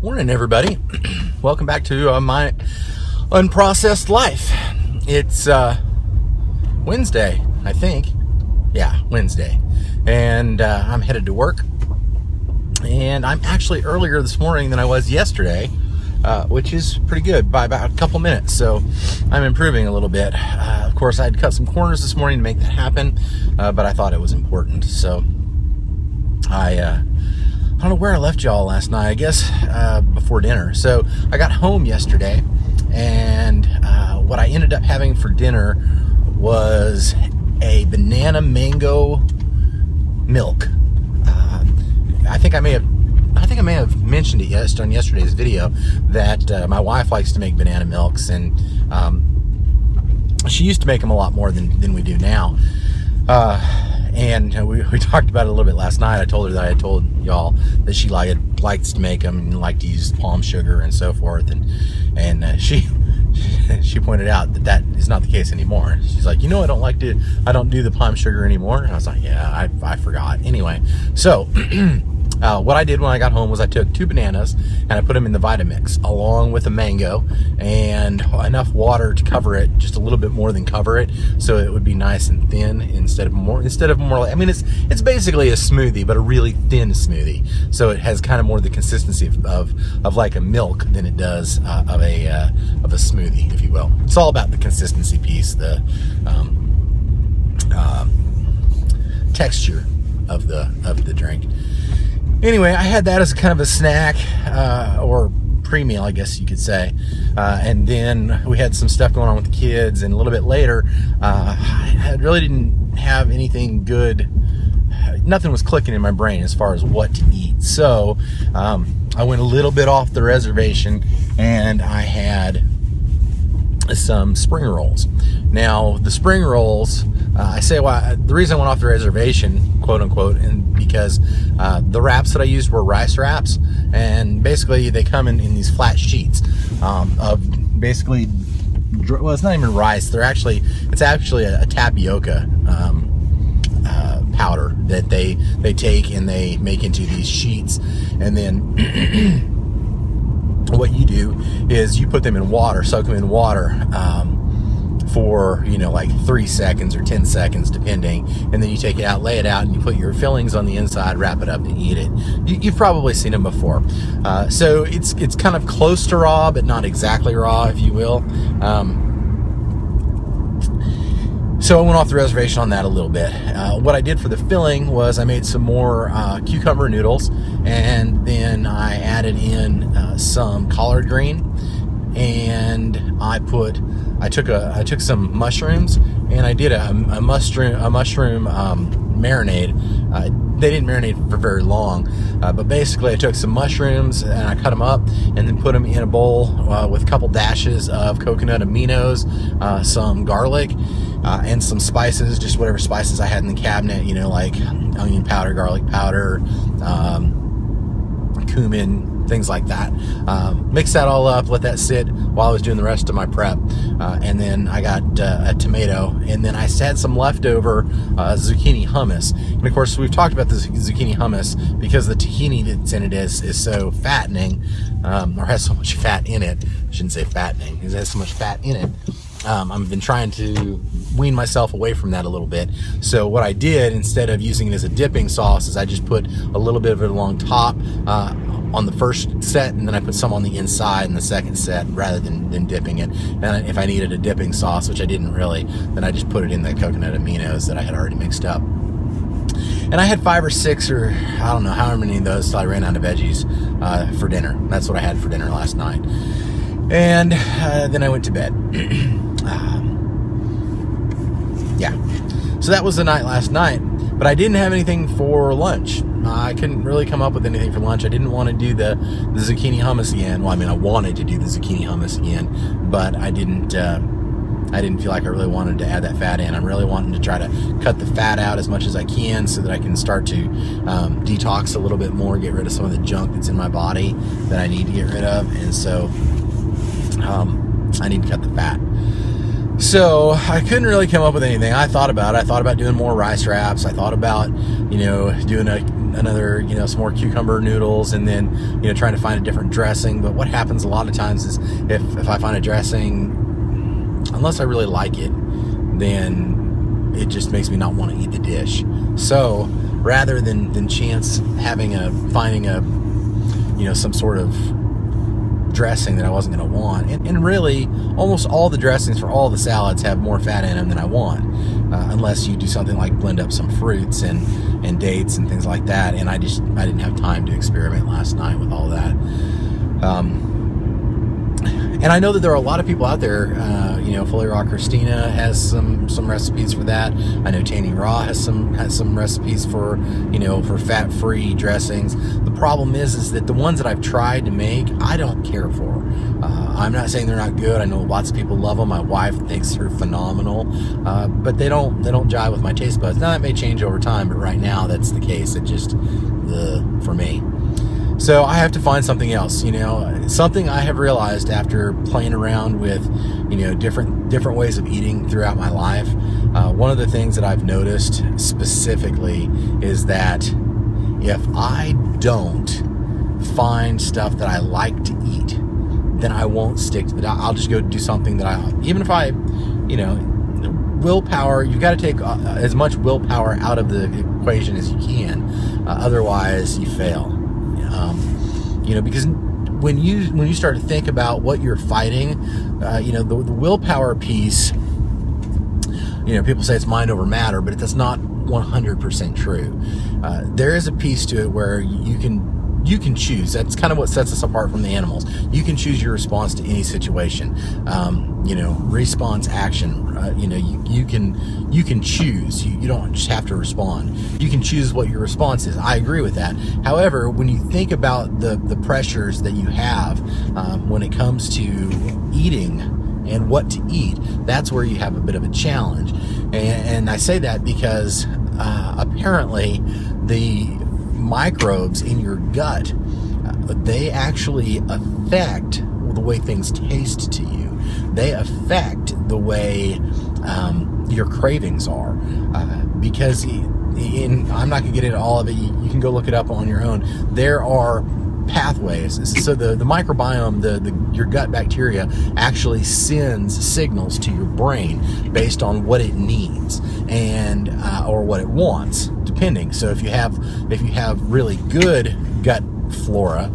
Morning, everybody. Welcome back to my unprocessed life. It's Wednesday, I think. Yeah, Wednesday. And I'm headed to work. And I'm actually earlier this morning than I was yesterday, which is pretty good by about a couple minutes. So I'm improving a little bit. Of course, I had cut some corners this morning to make that happen, but I thought it was important. So I don't know where I left y'all last night. I guess before dinner. So I got home yesterday, and what I ended up having for dinner was a banana mango milk. I think I may have mentioned it on yesterday's video that my wife likes to make banana milks, and she used to make them a lot more than we do now. And we talked about it a little bit last night. I told her that I had told y'all that she likes to make them and liked to use palm sugar and so forth, and she pointed out that is not the case anymore. She's like, I don't do the palm sugar anymore. And I was like, yeah, I forgot. Anyway, so what I did when I got home was I took 2 bananas and I put them in the Vitamix along with a mango and enough water to cover it, just a little bit more than cover it, so it would be nice and thin instead of more. I mean, it's basically a smoothie, but a really thin smoothie. So it has kind of more the consistency of like a milk than it does of a smoothie, if you will. It's all about the consistency piece, the texture of the drink. Anyway, I had that as kind of a snack, or pre-meal, I guess you could say. And then we had some stuff going on with the kids, and a little bit later, I really didn't have anything good. Nothing was clicking in my brain as far as what to eat. So I went a little bit off the reservation, and I had some spring rolls. Now, the spring rolls, the reason I went off the reservation, quote unquote, and because the wraps that I used were rice wraps, and basically they come in these flat sheets of basically, well, it's not even rice. It's actually a tapioca powder that they take and they make into these sheets, and then what you do is you put them in water, soak them in water for like 3 seconds or 10 seconds depending, and then you take it out, lay it out, and you put your fillings on the inside, wrap it up, and eat it. You've probably seen them before. So it's kind of close to raw, but not exactly raw, if you will. So I went off the reservation on that a little bit. What I did for the filling was I made some more cucumber noodles, and then I added in some collard green, and I took some mushrooms, and I did a mushroom marinade. They didn't marinate for very long, but basically I took some mushrooms and I cut them up and then put them in a bowl with a couple dashes of coconut aminos, some garlic, and some spices, just whatever spices I had in the cabinet, like onion powder, garlic powder, cumin, things like that. Mix that all up, let that sit while I was doing the rest of my prep, and then I got a tomato, and then I had some leftover zucchini hummus. And of course, we've talked about the zucchini hummus because the tahini that's in it is so fattening, or has so much fat in it. I shouldn't say fattening, because it has so much fat in it. I've been trying to wean myself away from that a little bit. So what I did, instead of using it as a dipping sauce, is I just put a little bit of it along top on the first set, and then I put some on the inside in the second set rather than dipping it. And if I needed a dipping sauce, which I didn't really, then I just put it in the coconut aminos that I had already mixed up. And I had 5 or 6, or I don't know however many of those, till I ran out of veggies for dinner. That's what I had for dinner last night. And then I went to bed. Yeah, so that was the night last night, but I didn't have anything for lunch. I couldn't really come up with anything for lunch. I didn't want to do the zucchini hummus again. Well, I mean, I wanted to do the zucchini hummus again, but I didn't feel like I really wanted to add that fat in. I'm really wanting to try to cut the fat out as much as I can so that I can start to detox a little bit more, get rid of some of the junk that's in my body that I need to get rid of, and so I need to cut the fat. So I couldn't really come up with anything. I thought about doing more rice wraps. I thought about, doing another, some more cucumber noodles, and then, trying to find a different dressing. But what happens a lot of times is if I find a dressing, unless I really like it, then it just makes me not want to eat the dish. So rather than finding some sort of dressing that I wasn't going to want, and really almost all the dressings for all the salads have more fat in them than I want, unless you do something like blend up some fruits and dates and things like that. And I didn't have time to experiment last night with all that. And I know that there are a lot of people out there, Fully Raw Christina has some recipes for that. I know Tanny Raw has some recipes for fat-free dressings. The problem is that the ones that I've tried to make, I don't care for. I'm not saying they're not good. I know lots of people love them. My wife thinks they're phenomenal, but they don't jive with my taste buds. Now that may change over time, but right now that's the case. It just for me. So I have to find something else, something I have realized after playing around with, different ways of eating throughout my life. One of the things that I've noticed specifically is that if I don't find stuff that I like to eat, then I won't stick to that. I'll just go do something that even if I, willpower, you've got to take as much willpower out of the equation as you can. Otherwise you fail. Because when you start to think about what you're fighting, the willpower piece, people say it's mind over matter, but that's not 100% true. There is a piece to it where you can choose. That's kind of what sets us apart from the animals. You can choose your response to any situation. Response action. You can choose. You don't just have to respond. You can choose what your response is. I agree with that. However, when you think about the pressures that you have when it comes to eating and what to eat, that's where you have a bit of a challenge. And I say that because apparently the microbes in your gut, they actually affect the way things taste to you. They affect the way your cravings are, because I'm not going to get into all of it. You can go look it up on your own. There are pathways. So the microbiome, your gut bacteria actually sends signals to your brain based on what it needs and or what it wants, depending. So if you have really good gut flora,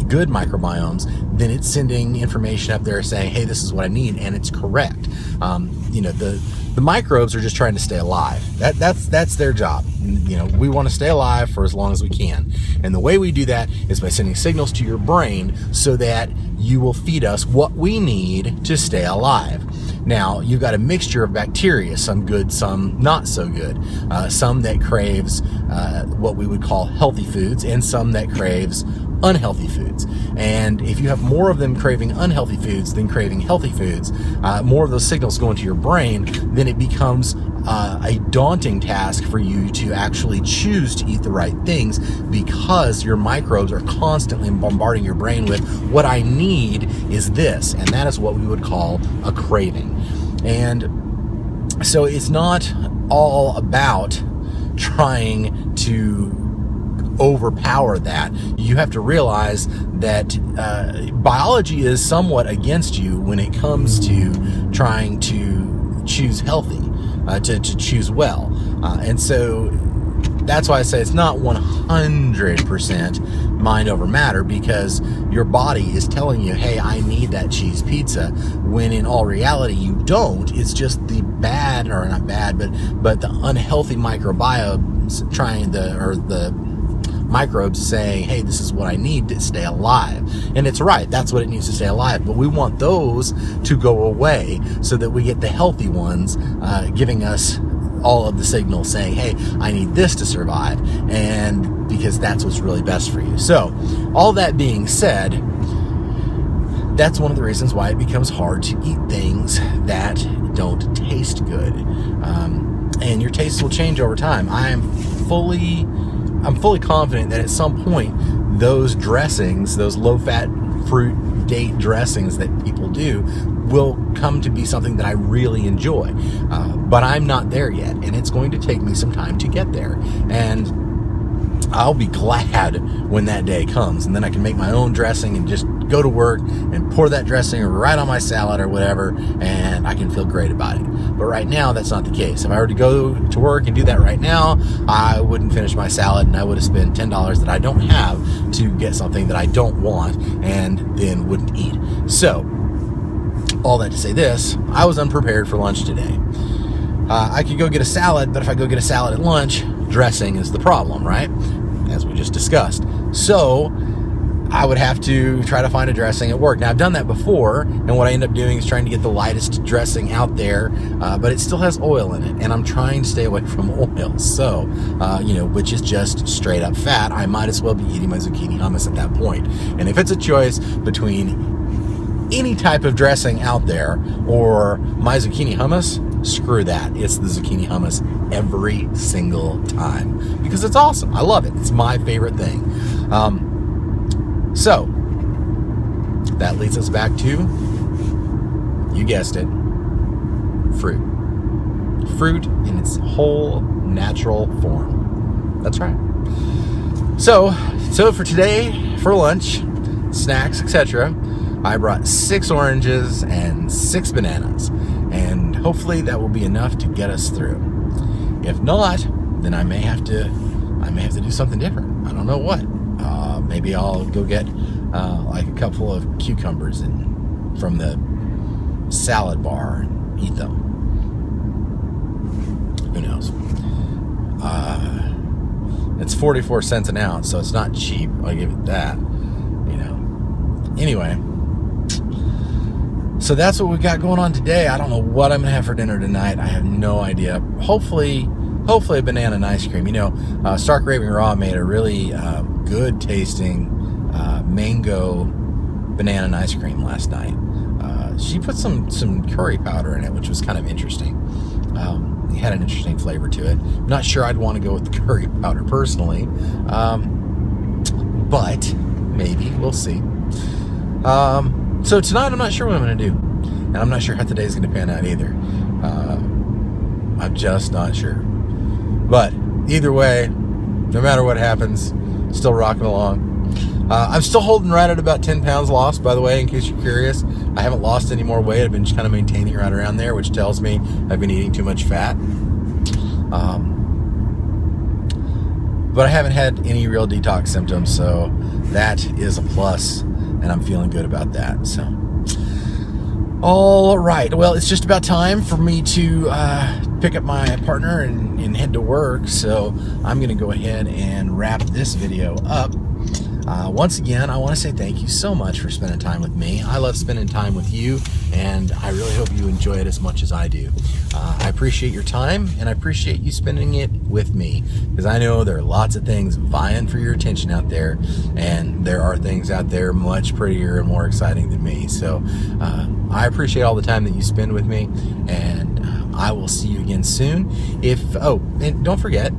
good microbiomes, then it's sending information up there saying, hey, this is what I need, and it's correct. The microbes are just trying to stay alive. That's their job. We want to stay alive for as long as we can. And the way we do that is by sending signals to your brain so that you will feed us what we need to stay alive. Now, you've got a mixture of bacteria, some good, some not so good. Some that craves what we would call healthy foods, and some that craves unhealthy foods. And if you have more of them craving unhealthy foods than craving healthy foods, more of those signals go into your brain, then it becomes a daunting task for you to actually choose to eat the right things, because your microbes are constantly bombarding your brain with, what I need is this, and that is what we would call a craving. And so it's not all about trying to overpower that. You have to realize that biology is somewhat against you when it comes to trying to choose healthy, to choose well. And so that's why I say it's not 100% mind over matter, because your body is telling you, hey, I need that cheese pizza, when in all reality you don't. It's just the bad, or not bad, but the unhealthy microbiomes the microbes saying, hey, this is what I need to stay alive. And it's right, that's what it needs to stay alive. But we want those to go away so that we get the healthy ones giving us all of the signals saying, hey, I need this to survive, and because that's what's really best for you. So all that being said, that's one of the reasons why it becomes hard to eat things that don't taste good. And your tastes will change over time. I'm fully confident that at some point those dressings, those low-fat fruit date dressings that people do, will come to be something that I really enjoy. But I'm not there yet, and it's going to take me some time to get there. And I'll be glad when that day comes, and then I can make my own dressing and just go to work and pour that dressing right on my salad or whatever, and I can feel great about it. But right now, that's not the case. If I were to go to work and do that right now, I wouldn't finish my salad, and I would have spent $10 that I don't have to get something that I don't want, and then wouldn't eat. So, all that to say this, I was unprepared for lunch today. I could go get a salad, but if I go get a salad at lunch, dressing is the problem, right? As we just discussed. So I would have to try to find a dressing at work. Now, I've done that before, and what I end up doing is trying to get the lightest dressing out there, but it still has oil in it, and I'm trying to stay away from oil. So, which is just straight up fat. I might as well be eating my zucchini hummus at that point. And if it's a choice between any type of dressing out there or my zucchini hummus, screw that. It's the zucchini hummus every single time because it's awesome. I love it. It's my favorite thing. So that leads us back to, you guessed it, fruit. Fruit in its whole natural form. That's right. So for today, for lunch, snacks, etc., I brought 6 oranges and 6 bananas, and hopefully that will be enough to get us through. If not, then I may have to do something different. I don't know what. Maybe I'll go get like a couple of cucumbers from the salad bar and eat them. Who knows? It's 44 cents an ounce, so it's not cheap. I'll give it that. Anyway. So that's what we got going on today. I don't know what I'm going to have for dinner tonight. I have no idea. Hopefully a banana and ice cream. Stark Raving Raw made a really good tasting mango banana and ice cream last night. She put some curry powder in it, which was kind of interesting. It had an interesting flavor to it. I'm not sure I'd want to go with the curry powder personally, but maybe. We'll see. So tonight I'm not sure what I'm going to do, and I'm not sure how today's going to pan out either. I'm just not sure. But either way, no matter what happens, still rocking along. I'm still holding right at about 10 pounds lost, by the way, in case you're curious. I haven't lost any more weight. I've been just kind of maintaining right around there, which tells me I've been eating too much fat. But I haven't had any real detox symptoms, so that is a plus, and I'm feeling good about that. So, all right. Well, it's just about time for me to pick up my partner and head to work. So I'm going to go ahead and wrap this video up. Once again, I want to say thank you so much for spending time with me. I love spending time with you, and I really hope you enjoy it as much as I do. I appreciate your time, and I appreciate you spending it with me, because I know there are lots of things vying for your attention out there, and there are things out there much prettier and more exciting than me. So I appreciate all the time that you spend with me, and I will see you again soon. And don't forget,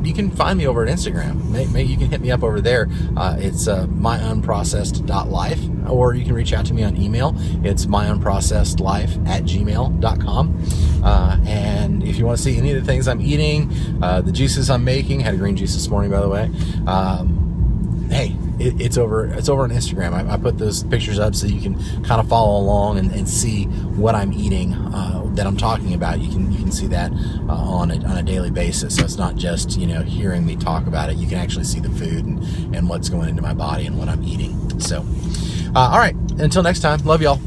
you can find me over at Instagram. Maybe you can hit me up over there. It's myunprocessed.life, or you can reach out to me on email. It's myunprocessedlife@gmail.com. And if you want to see any of the things I'm eating, the juices I'm making, had a green juice this morning, by the way. Hey, it's over on Instagram. I put those pictures up so you can kind of follow along and see what I'm eating that I'm talking about. You can see that on a daily basis. So it's not just hearing me talk about it. You can actually see the food and what's going into my body and what I'm eating. So, all right. Until next time, love y'all.